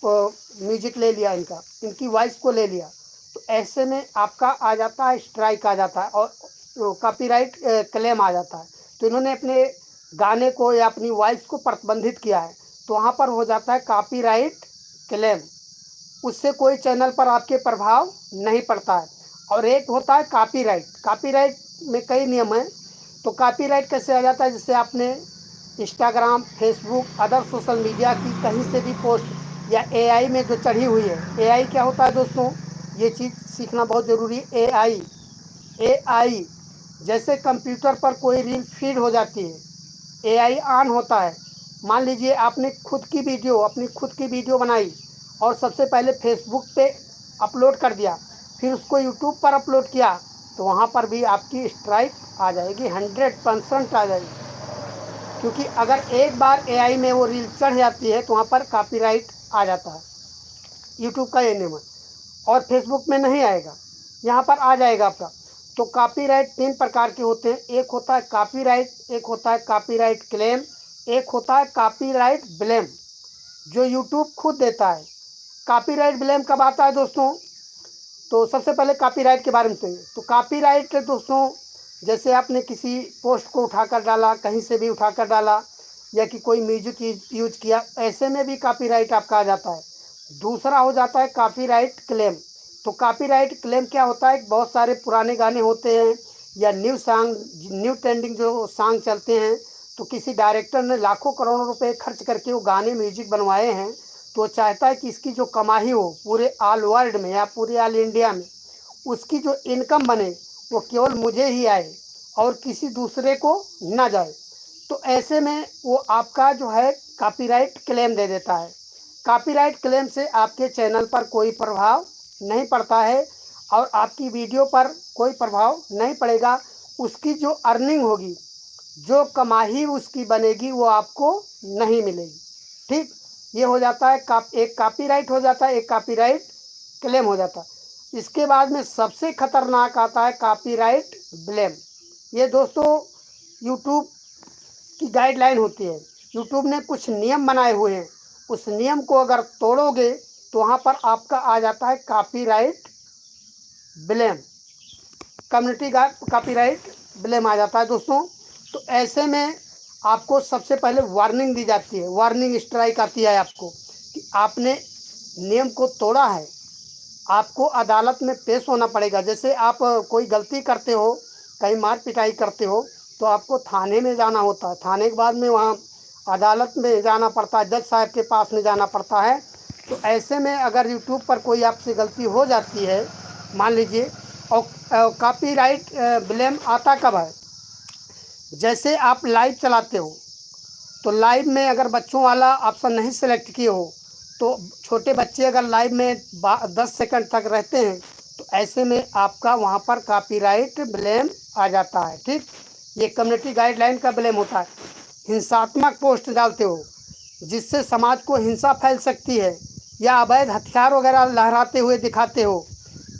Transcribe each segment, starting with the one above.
Music ले लिया, इनकी वॉइस को ले लिया, तो ऐसे में आपका आ जाता है स्ट्राइक आ जाता है और कॉपीराइट क्लेम आ जाता है। तो इन्होंने अपने गाने को या अपनी वॉइस को प्रतिबंधित किया है, तो वहाँ पर हो जाता है कॉपीराइट क्लेम। उससे कोई चैनल पर आपके प्रभाव नहीं पड़ता है। और एक होता है कॉपीराइट। कॉपीराइट में कई नियम हैं। तो कॉपीराइट कैसे आ जाता है, जैसे आपने Instagram, Facebook, other social media की कहीं से भी पोस्ट या एआई में जो चढ़ी हुई है। एआई क्या होता है दोस्तों, ये चीज़ सीखना बहुत ज़रूरी है। एआई जैसे कंप्यूटर पर कोई रील फीड हो जाती है, एआई ऑन होता है। मान लीजिए आपने अपनी खुद की वीडियो बनाई और सबसे पहले फेसबुक पे अपलोड कर दिया, फिर उसको यूट्यूब पर अपलोड किया, तो वहाँ पर भी आपकी स्ट्राइक आ जाएगी, 100% आ जाएगी। क्योंकि अगर एक बार एआई में वो रील चढ़ जाती है तो वहाँ पर कॉपीराइट आ जाता है। यूट्यूब का ये नियम है और फेसबुक में नहीं आएगा, यहाँ पर आ जाएगा आपका। तो कॉपीराइट 3 प्रकार के होते हैं। एक होता है कॉपीराइट, एक होता है कॉपीराइट क्लेम, एक होता है कॉपीराइट ब्लेम, जो यूट्यूब खुद देता है। कॉपीराइट ब्लेम कब आता है दोस्तों, तो सबसे पहले कॉपीराइट के बारे में सुनिए। तो कॉपीराइट दोस्तों, जैसे आपने किसी पोस्ट को उठाकर डाला, कहीं से भी उठाकर डाला, या कि कोई म्यूजिक यूज किया, ऐसे में भी कॉपीराइट आपका आ जाता है। दूसरा हो जाता है कॉपीराइट क्लेम। तो कॉपीराइट क्लेम क्या होता है, बहुत सारे पुराने गाने होते हैं या न्यू ट्रेंडिंग जो सॉन्ग चलते हैं, तो किसी डायरेक्टर ने लाखों करोड़ों रुपए खर्च करके वो गाने म्यूजिक बनवाए हैं, तो चाहता है कि इसकी जो कमाई हो पूरे ऑल वर्ल्ड में या पूरे ऑल इंडिया में, उसकी जो इनकम बने वो केवल मुझे ही आए और किसी दूसरे को ना जाए। तो ऐसे में वो आपका जो है कॉपीराइट क्लेम दे देता है। कॉपीराइट क्लेम से आपके चैनल पर कोई प्रभाव नहीं पड़ता है और आपकी वीडियो पर कोई प्रभाव नहीं पड़ेगा। उसकी जो अर्निंग होगी, जो कमाई उसकी बनेगी, वो आपको नहीं मिलेगी। ठीक, ये हो जाता है एक कॉपीराइट हो जाता है, एक कॉपीराइट क्लेम हो जाता है। इसके बाद में सबसे खतरनाक आता है कॉपीराइट ब्लेम। ये दोस्तों यूट्यूब की गाइडलाइन होती है। यूट्यूब ने कुछ नियम बनाए हुए हैं, उस नियम को अगर तोड़ोगे तो वहाँ पर आपका आ जाता है copyright blame, community copyright blame आ जाता है दोस्तों। तो ऐसे में आपको सबसे पहले वार्निंग दी जाती है, वार्निंग स्ट्राइक आती है आपको कि आपने नियम को तोड़ा है, आपको अदालत में पेश होना पड़ेगा। जैसे आप कोई गलती करते हो, कहीं मार पिटाई करते हो, तो आपको थाने में जाना होता है। थाने के बाद में वहाँ अदालत में जाना पड़ता है, जज साहब के पास में जाना पड़ता है। तो ऐसे में अगर यूट्यूब पर कोई आपसे गलती हो जाती है, मान लीजिए, और कॉपीराइट ब्लेम आता कब है, जैसे आप लाइव चलाते हो, तो लाइव में अगर बच्चों वाला ऑप्शन नहीं सेलेक्ट किए हो, तो छोटे बच्चे अगर लाइव में 10 सेकंड तक रहते हैं, तो ऐसे में आपका वहाँ पर कॉपीराइट ब्लेम आ जाता है। ठीक, ये कम्युनिटी गाइडलाइन का ब्लेम होता है। हिंसात्मक पोस्ट डालते हो जिससे समाज को हिंसा फैल सकती है, या अवैध हथियार वगैरह लहराते हुए दिखाते हो,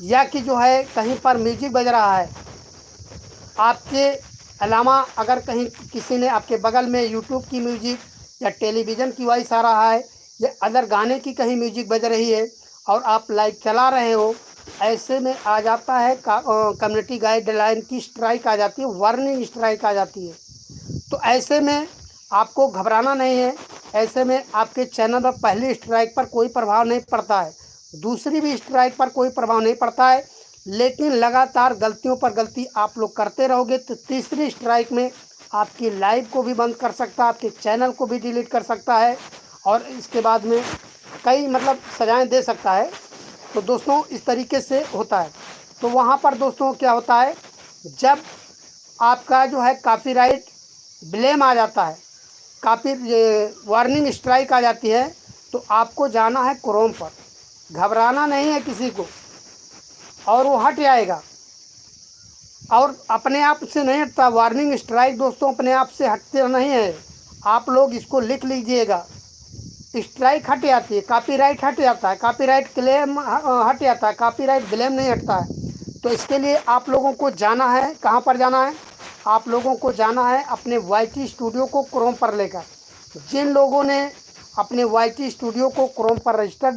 या कि जो है कहीं पर म्यूजिक बज रहा है, आपके अलावा अगर कहीं किसी ने आपके बगल में यूट्यूब की म्यूजिक या टेलीविज़न की वॉइस आ रहा है या अदर गाने की कहीं म्यूजिक बज रही है और आप लाइव चला रहे हो, ऐसे में आ जाता है कम्युनिटी गाइडलाइन की स्ट्राइक आ जाती है, वार्निंग स्ट्राइक आ जाती है। तो ऐसे में आपको घबराना नहीं है। ऐसे में आपके चैनल पर पहली स्ट्राइक पर कोई प्रभाव नहीं पड़ता है, दूसरी भी स्ट्राइक पर कोई प्रभाव नहीं पड़ता है, लेकिन लगातार गलतियों पर गलती आप लोग करते रहोगे तो तीसरी स्ट्राइक में आपकी लाइव को भी बंद कर सकता है, आपके चैनल को भी डिलीट कर सकता है और इसके बाद में कई सजाएं दे सकता है। तो दोस्तों इस तरीके से होता है। तो वहाँ पर दोस्तों क्या होता है, जब आपका जो है कॉपीराइट ब्लेम आ जाता है, वार्निंग स्ट्राइक आ जाती है, तो आपको जाना है क्रोम पर, घबराना नहीं है किसी को, और वो हट जाएगा। और अपने आप से नहीं हटता वार्निंग स्ट्राइक दोस्तों, अपने आप से हटते नहीं है। आप लोग इसको लिख लीजिएगा, स्ट्राइक हट जाती है, कॉपीराइट हट जाता है, कॉपीराइट क्लेम हट जाता है, कॉपीराइट ब्लेम नहीं हटता है। तो इसके लिए आप लोगों को जाना है, कहाँ पर जाना है, आप लोगों को जाना है अपने YT स्टूडियो को क्रोम पर लेकर। जिन लोगों ने अपने वाईटी स्टूडियो को क्रोम पर रजिस्टर्ड